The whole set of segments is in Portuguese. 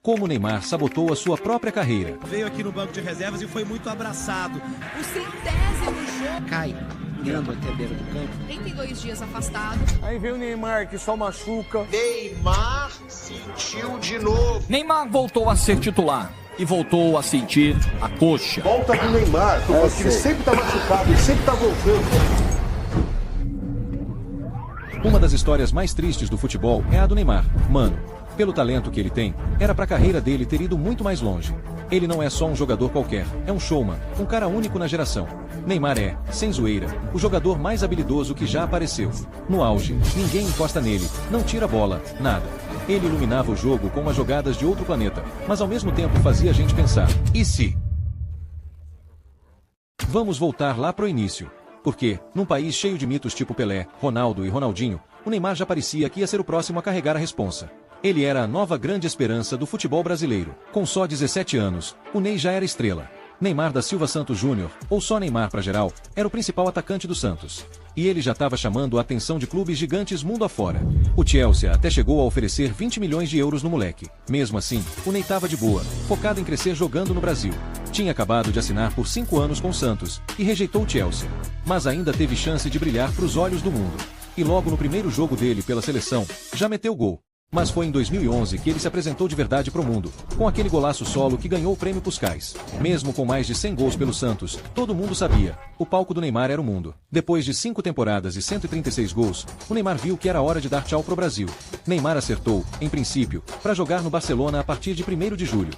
como Neymar sabotou a sua própria carreira. Veio aqui no banco de reservas e foi muito abraçado. O 100º jogo. Cai, mirando até a beira do campo. 32 dias afastado. Aí veio o Neymar, que só machuca. Neymar sentiu de novo. Neymar voltou a ser titular e voltou a sentir a coxa. Volta do Neymar, porque ele sempre tá machucado, ele sempre tá voltando. Uma das histórias mais tristes do futebol é a do Neymar. Mano, pelo talento que ele tem, era pra carreira dele ter ido muito mais longe. Ele não é só um jogador qualquer, é um showman, um cara único na geração. Neymar é, sem zoeira, o jogador mais habilidoso que já apareceu. No auge, ninguém encosta nele, não tira bola, nada. Ele iluminava o jogo com umas jogadas de outro planeta, mas ao mesmo tempo fazia a gente pensar, e se? Vamos voltar lá pro início. Porque, num país cheio de mitos tipo Pelé, Ronaldo e Ronaldinho, o Neymar já parecia que ia ser o próximo a carregar a responsa. Ele era a nova grande esperança do futebol brasileiro. Com só 17 anos, o Ney já era estrela. Neymar da Silva Santos Júnior, ou só Neymar pra geral, era o principal atacante do Santos. E ele já estava chamando a atenção de clubes gigantes mundo afora. O Chelsea até chegou a oferecer 20 milhões de euros no moleque. Mesmo assim, o Ney tava de boa, focado em crescer jogando no Brasil. Tinha acabado de assinar por 5 anos com o Santos, e rejeitou o Chelsea. Mas ainda teve chance de brilhar pros olhos do mundo. E logo no primeiro jogo dele pela seleção, já meteu gol. Mas foi em 2011 que ele se apresentou de verdade pro mundo, com aquele golaço solo que ganhou o prêmio Puskás. Mesmo com mais de 100 gols pelo Santos, todo mundo sabia, o palco do Neymar era o mundo. Depois de 5 temporadas e 136 gols, o Neymar viu que era hora de dar tchau pro Brasil. Neymar acertou, em princípio, para jogar no Barcelona a partir de 1º de julho.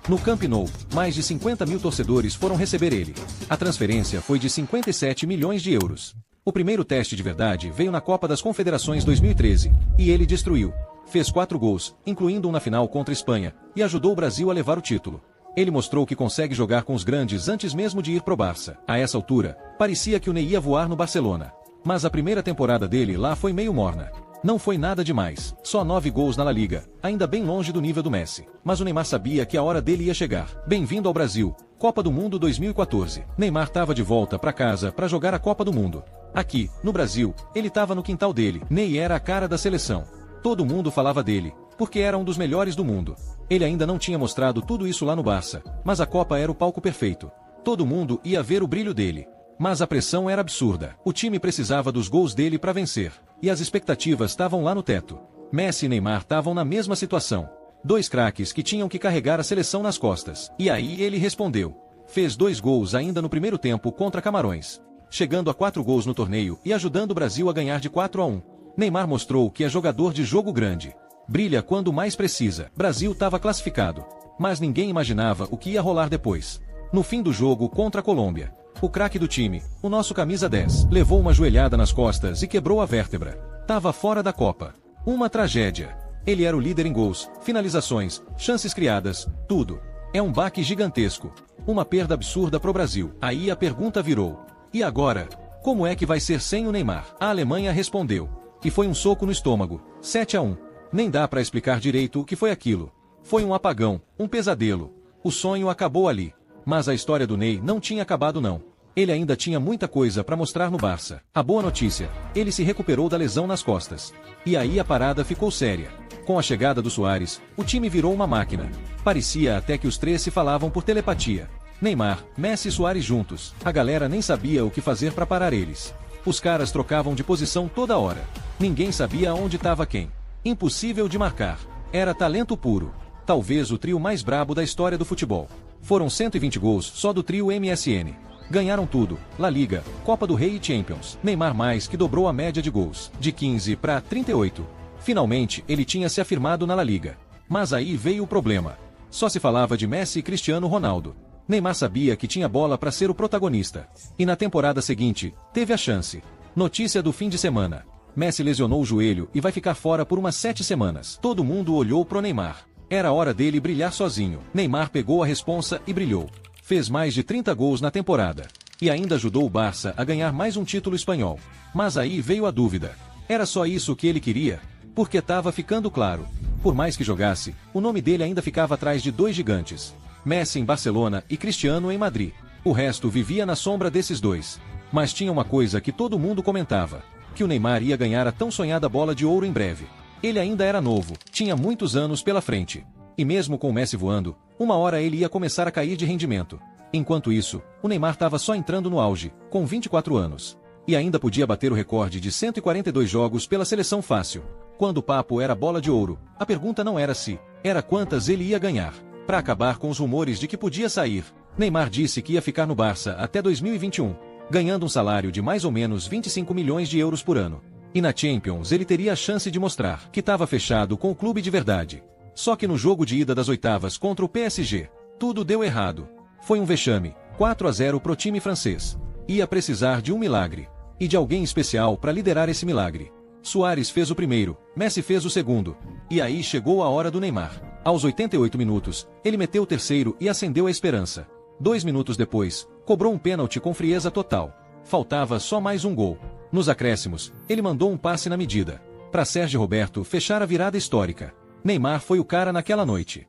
No Camp Nou, mais de 50 mil torcedores foram receber ele. A transferência foi de 57 milhões de euros. O primeiro teste de verdade veio na Copa das Confederações 2013, e ele destruiu. Fez 4 gols, incluindo um na final contra a Espanha, e ajudou o Brasil a levar o título. Ele mostrou que consegue jogar com os grandes antes mesmo de ir pro Barça. A essa altura, parecia que o Ney ia voar no Barcelona. Mas a primeira temporada dele lá foi meio morna. Não foi nada demais, só 9 gols na La Liga, ainda bem longe do nível do Messi. Mas o Neymar sabia que a hora dele ia chegar. Bem-vindo ao Brasil, Copa do Mundo 2014. Neymar tava de volta pra casa pra jogar a Copa do Mundo. Aqui, no Brasil, ele tava no quintal dele. Ney era a cara da seleção. Todo mundo falava dele, porque era um dos melhores do mundo. Ele ainda não tinha mostrado tudo isso lá no Barça, mas a Copa era o palco perfeito. Todo mundo ia ver o brilho dele. Mas a pressão era absurda. O time precisava dos gols dele para vencer, e as expectativas estavam lá no teto. Messi e Neymar estavam na mesma situação. 2 craques que tinham que carregar a seleção nas costas. E aí ele respondeu. Fez 2 gols ainda no primeiro tempo contra Camarões, chegando a 4 gols no torneio e ajudando o Brasil a ganhar de 4-1. Neymar mostrou que é jogador de jogo grande. Brilha quando mais precisa. Brasil estava classificado. Mas ninguém imaginava o que ia rolar depois. No fim do jogo contra a Colômbia, o craque do time, o nosso camisa 10, levou uma joelhada nas costas e quebrou a vértebra. Tava fora da Copa. Uma tragédia. Ele era o líder em gols, finalizações, chances criadas, tudo. É um baque gigantesco. Uma perda absurda pro Brasil. Aí a pergunta virou: e agora? Como é que vai ser sem o Neymar? A Alemanha respondeu. E foi um soco no estômago, 7-1. Nem dá pra explicar direito o que foi aquilo. Foi um apagão, um pesadelo. O sonho acabou ali. Mas a história do Ney não tinha acabado não. Ele ainda tinha muita coisa pra mostrar no Barça. A boa notícia, ele se recuperou da lesão nas costas. E aí a parada ficou séria. Com a chegada do Suárez, o time virou uma máquina. Parecia até que os 3 se falavam por telepatia. Neymar, Messi e Suárez juntos. A galera nem sabia o que fazer pra parar eles. Os caras trocavam de posição toda hora. Ninguém sabia onde estava quem. Impossível de marcar. Era talento puro. Talvez o trio mais brabo da história do futebol. Foram 120 gols só do trio MSN. Ganharam tudo, La Liga, Copa do Rei e Champions. Neymar mais que dobrou a média de gols, de 15 para 38. Finalmente, ele tinha se afirmado na La Liga. Mas aí veio o problema. Só se falava de Messi e Cristiano Ronaldo. Neymar sabia que tinha bola para ser o protagonista. E na temporada seguinte, teve a chance. Notícia do fim de semana. Messi lesionou o joelho e vai ficar fora por umas 7 semanas. Todo mundo olhou pro Neymar. Era hora dele brilhar sozinho. Neymar pegou a responsa e brilhou. Fez mais de 30 gols na temporada. E ainda ajudou o Barça a ganhar mais um título espanhol. Mas aí veio a dúvida. Era só isso que ele queria? Porque estava ficando claro. Por mais que jogasse, o nome dele ainda ficava atrás de 2 gigantes. Messi em Barcelona e Cristiano em Madrid. O resto vivia na sombra desses 2. Mas tinha uma coisa que todo mundo comentava. Que o Neymar ia ganhar a tão sonhada bola de ouro em breve. Ele ainda era novo, tinha muitos anos pela frente. E mesmo com o Messi voando, uma hora ele ia começar a cair de rendimento. Enquanto isso, o Neymar estava só entrando no auge, com 24 anos. E ainda podia bater o recorde de 142 jogos pela seleção fácil. Quando o papo era bola de ouro, a pergunta não era se, era quantas ele ia ganhar. Para acabar com os rumores de que podia sair, Neymar disse que ia ficar no Barça até 2021, ganhando um salário de mais ou menos 25 milhões de euros por ano. E na Champions ele teria a chance de mostrar que estava fechado com o clube de verdade. Só que no jogo de ida das oitavas contra o PSG, tudo deu errado. Foi um vexame, 4-0 pro time francês. Ia precisar de um milagre. E de alguém especial para liderar esse milagre. Suárez fez o primeiro, Messi fez o segundo. E aí chegou a hora do Neymar. Aos 88 minutos, ele meteu o terceiro e acendeu a esperança. 2 minutos depois, cobrou um pênalti com frieza total. Faltava só mais um gol. Nos acréscimos, ele mandou um passe na medida. Para Sérgio Roberto fechar a virada histórica. Neymar foi o cara naquela noite.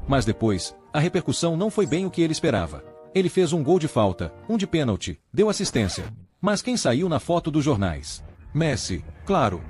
Mas depois, a repercussão não foi bem o que ele esperava. Ele fez um gol de falta, um de pênalti, deu assistência. Mas quem saiu na foto dos jornais? Messi, claro.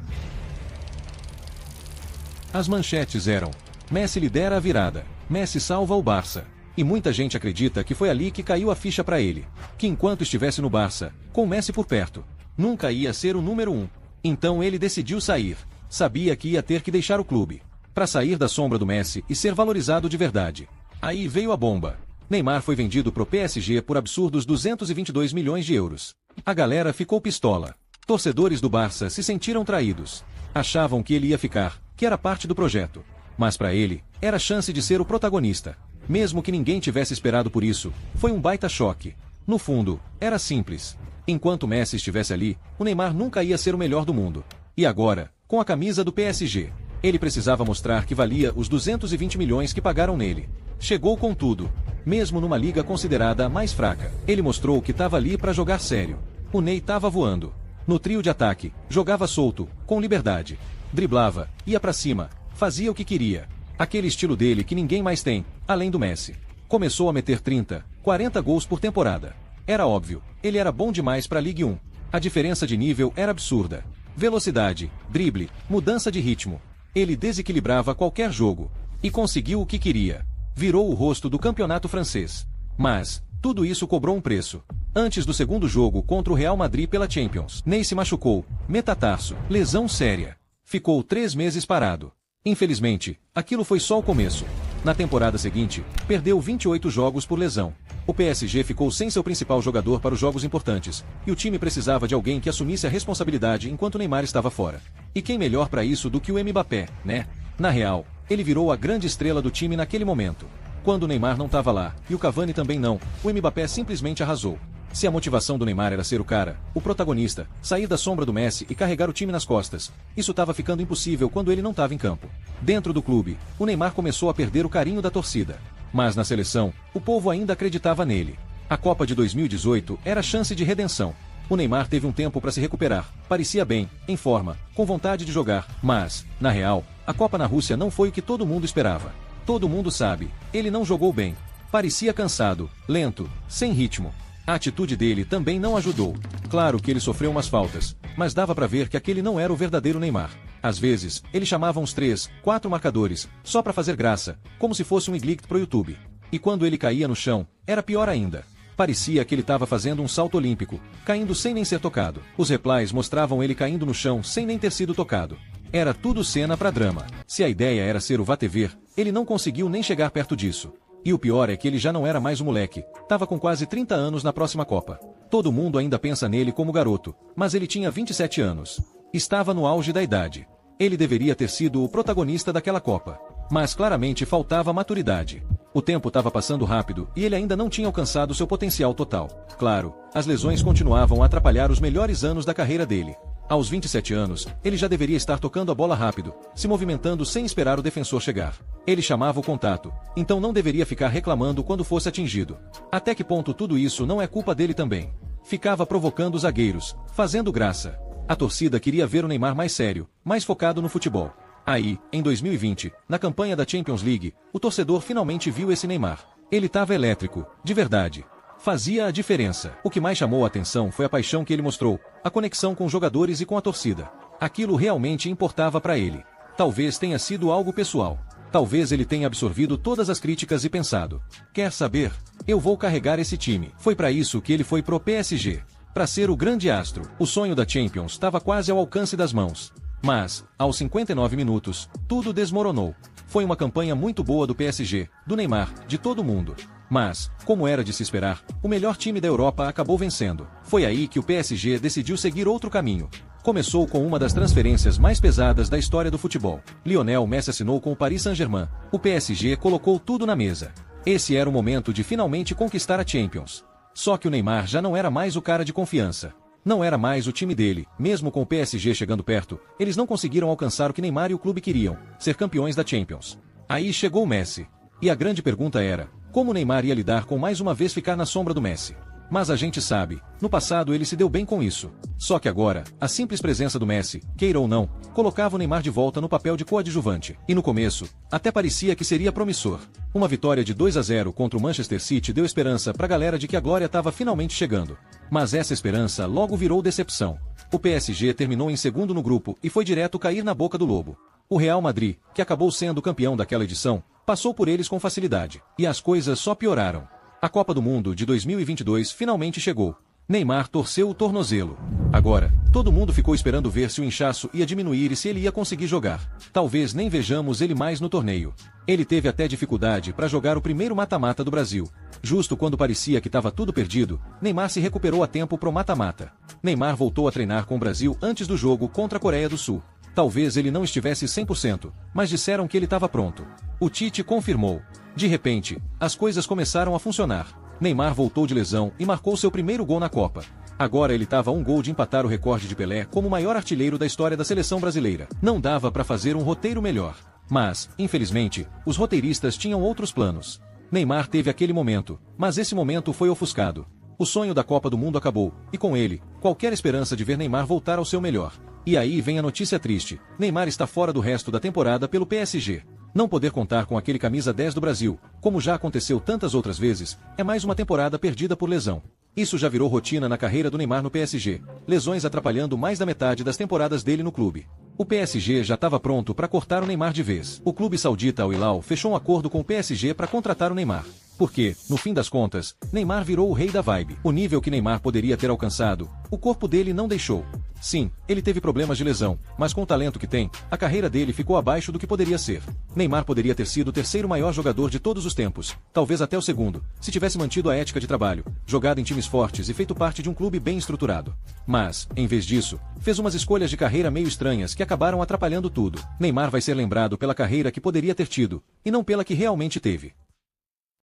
As manchetes eram: Messi lidera a virada, Messi salva o Barça. E muita gente acredita que foi ali que caiu a ficha para ele. Que enquanto estivesse no Barça, com Messi por perto, nunca ia ser o número 1. Então ele decidiu sair. Sabia que ia ter que deixar o clube. Para sair da sombra do Messi e ser valorizado de verdade. Aí veio a bomba. Neymar foi vendido pro PSG por absurdos 222 milhões de euros. A galera ficou pistola. Torcedores do Barça se sentiram traídos. Achavam que ele ia ficar, que era parte do projeto. Mas para ele, era chance de ser o protagonista. Mesmo que ninguém tivesse esperado por isso, foi um baita choque. No fundo, era simples. Enquanto Messi estivesse ali, o Neymar nunca ia ser o melhor do mundo. E agora, com a camisa do PSG, ele precisava mostrar que valia os 220 milhões que pagaram nele. Chegou com tudo. Mesmo numa liga considerada a mais fraca, ele mostrou que estava ali para jogar sério. O Ney estava voando. No trio de ataque, jogava solto, com liberdade. Driblava, ia para cima, fazia o que queria. Aquele estilo dele que ninguém mais tem, além do Messi. Começou a meter 30, 40 gols por temporada. Era óbvio, ele era bom demais para a Ligue 1. A diferença de nível era absurda. Velocidade, drible, mudança de ritmo. Ele desequilibrava qualquer jogo. E conseguiu o que queria. Virou o rosto do campeonato francês. Mas, tudo isso cobrou um preço. Antes do segundo jogo contra o Real Madrid pela Champions, Ney se machucou, metatarso, lesão séria. Ficou 3 meses parado. Infelizmente, aquilo foi só o começo. Na temporada seguinte, perdeu 28 jogos por lesão. O PSG ficou sem seu principal jogador para os jogos importantes, e o time precisava de alguém que assumisse a responsabilidade enquanto Neymar estava fora. E quem melhor para isso do que o Mbappé, né? Na real, ele virou a grande estrela do time naquele momento. Quando o Neymar não estava lá, e o Cavani também não, o Mbappé simplesmente arrasou. Se a motivação do Neymar era ser o cara, o protagonista, sair da sombra do Messi e carregar o time nas costas, isso estava ficando impossível quando ele não estava em campo. Dentro do clube, o Neymar começou a perder o carinho da torcida. Mas na seleção, o povo ainda acreditava nele. A Copa de 2018 era chance de redenção. O Neymar teve um tempo para se recuperar, parecia bem, em forma, com vontade de jogar, mas, na real, a Copa na Rússia não foi o que todo mundo esperava. Todo mundo sabe, ele não jogou bem. Parecia cansado, lento, sem ritmo. A atitude dele também não ajudou. Claro que ele sofreu umas faltas, mas dava para ver que aquele não era o verdadeiro Neymar. Às vezes, ele chamava uns 3, 4 marcadores, só para fazer graça, como se fosse um iglict pro YouTube. E quando ele caía no chão, era pior ainda. Parecia que ele estava fazendo um salto olímpico, caindo sem nem ser tocado. Os replays mostravam ele caindo no chão sem nem ter sido tocado. Era tudo cena pra drama. Se a ideia era ser o vá-te-ver, ele não conseguiu nem chegar perto disso. E o pior é que ele já não era mais um moleque, tava com quase 30 anos na próxima Copa. Todo mundo ainda pensa nele como garoto, mas ele tinha 27 anos. Estava no auge da idade. Ele deveria ter sido o protagonista daquela Copa. Mas claramente faltava maturidade. O tempo estava passando rápido e ele ainda não tinha alcançado seu potencial total. Claro, as lesões continuavam a atrapalhar os melhores anos da carreira dele. Aos 27 anos, ele já deveria estar tocando a bola rápido, se movimentando sem esperar o defensor chegar. Ele chamava o contato, então não deveria ficar reclamando quando fosse atingido. Até que ponto tudo isso não é culpa dele também? Ficava provocando os zagueiros, fazendo graça. A torcida queria ver o Neymar mais sério, mais focado no futebol. Aí, em 2020, na campanha da Champions League, o torcedor finalmente viu esse Neymar. Ele estava elétrico, de verdade. Fazia a diferença. O que mais chamou a atenção foi a paixão que ele mostrou, a conexão com os jogadores e com a torcida. Aquilo realmente importava para ele. Talvez tenha sido algo pessoal. Talvez ele tenha absorvido todas as críticas e pensado: quer saber? Eu vou carregar esse time. Foi para isso que ele foi pro PSG. Para ser o grande astro. O sonho da Champions estava quase ao alcance das mãos. Mas, aos 59 minutos, tudo desmoronou. Foi uma campanha muito boa do PSG, do Neymar, de todo mundo. Mas, como era de se esperar, o melhor time da Europa acabou vencendo. Foi aí que o PSG decidiu seguir outro caminho. Começou com uma das transferências mais pesadas da história do futebol. Lionel Messi assinou com o Paris Saint-Germain. O PSG colocou tudo na mesa. Esse era o momento de finalmente conquistar a Champions. Só que o Neymar já não era mais o cara de confiança. Não era mais o time dele. Mesmo com o PSG chegando perto, eles não conseguiram alcançar o que Neymar e o clube queriam: ser campeões da Champions. Aí chegou o Messi. E a grande pergunta era: como o Neymar ia lidar com mais uma vez ficar na sombra do Messi? Mas a gente sabe, no passado ele se deu bem com isso. Só que agora, a simples presença do Messi, queira ou não, colocava o Neymar de volta no papel de coadjuvante. E no começo, até parecia que seria promissor. Uma vitória de 2-0 contra o Manchester City deu esperança pra galera de que a glória estava finalmente chegando. Mas essa esperança logo virou decepção. O PSG terminou em segundo no grupo e foi direto cair na boca do lobo. O Real Madrid, que acabou sendo campeão daquela edição, passou por eles com facilidade. E as coisas só pioraram. A Copa do Mundo de 2022 finalmente chegou. Neymar torceu o tornozelo. Agora, todo mundo ficou esperando ver se o inchaço ia diminuir e se ele ia conseguir jogar. Talvez nem vejamos ele mais no torneio. Ele teve até dificuldade para jogar o primeiro mata-mata do Brasil. Justo quando parecia que estava tudo perdido, Neymar se recuperou a tempo pro mata-mata. Neymar voltou a treinar com o Brasil antes do jogo contra a Coreia do Sul. Talvez ele não estivesse 100%, mas disseram que ele estava pronto. O Tite confirmou. De repente, as coisas começaram a funcionar. Neymar voltou de lesão e marcou seu primeiro gol na Copa. Agora ele estava a um gol de empatar o recorde de Pelé como o maior artilheiro da história da seleção brasileira. Não dava para fazer um roteiro melhor. Mas, infelizmente, os roteiristas tinham outros planos. Neymar teve aquele momento, mas esse momento foi ofuscado. O sonho da Copa do Mundo acabou, e com ele, qualquer esperança de ver Neymar voltar ao seu melhor. E aí vem a notícia triste: Neymar está fora do resto da temporada pelo PSG. Não poder contar com aquele camisa 10 do Brasil, como já aconteceu tantas outras vezes, é mais uma temporada perdida por lesão. Isso já virou rotina na carreira do Neymar no PSG, lesões atrapalhando mais da metade das temporadas dele no clube. O PSG já estava pronto para cortar o Neymar de vez. O clube saudita Al Hilal fechou um acordo com o PSG para contratar o Neymar. Porque, no fim das contas, Neymar virou o rei da vibe. O nível que Neymar poderia ter alcançado, o corpo dele não deixou. Sim, ele teve problemas de lesão, mas com o talento que tem, a carreira dele ficou abaixo do que poderia ser. Neymar poderia ter sido o terceiro maior jogador de todos os tempos, talvez até o segundo, se tivesse mantido a ética de trabalho, jogado em times fortes e feito parte de um clube bem estruturado. Mas, em vez disso, fez umas escolhas de carreira meio estranhas que acabaram atrapalhando tudo. Neymar vai ser lembrado pela carreira que poderia ter tido, e não pela que realmente teve.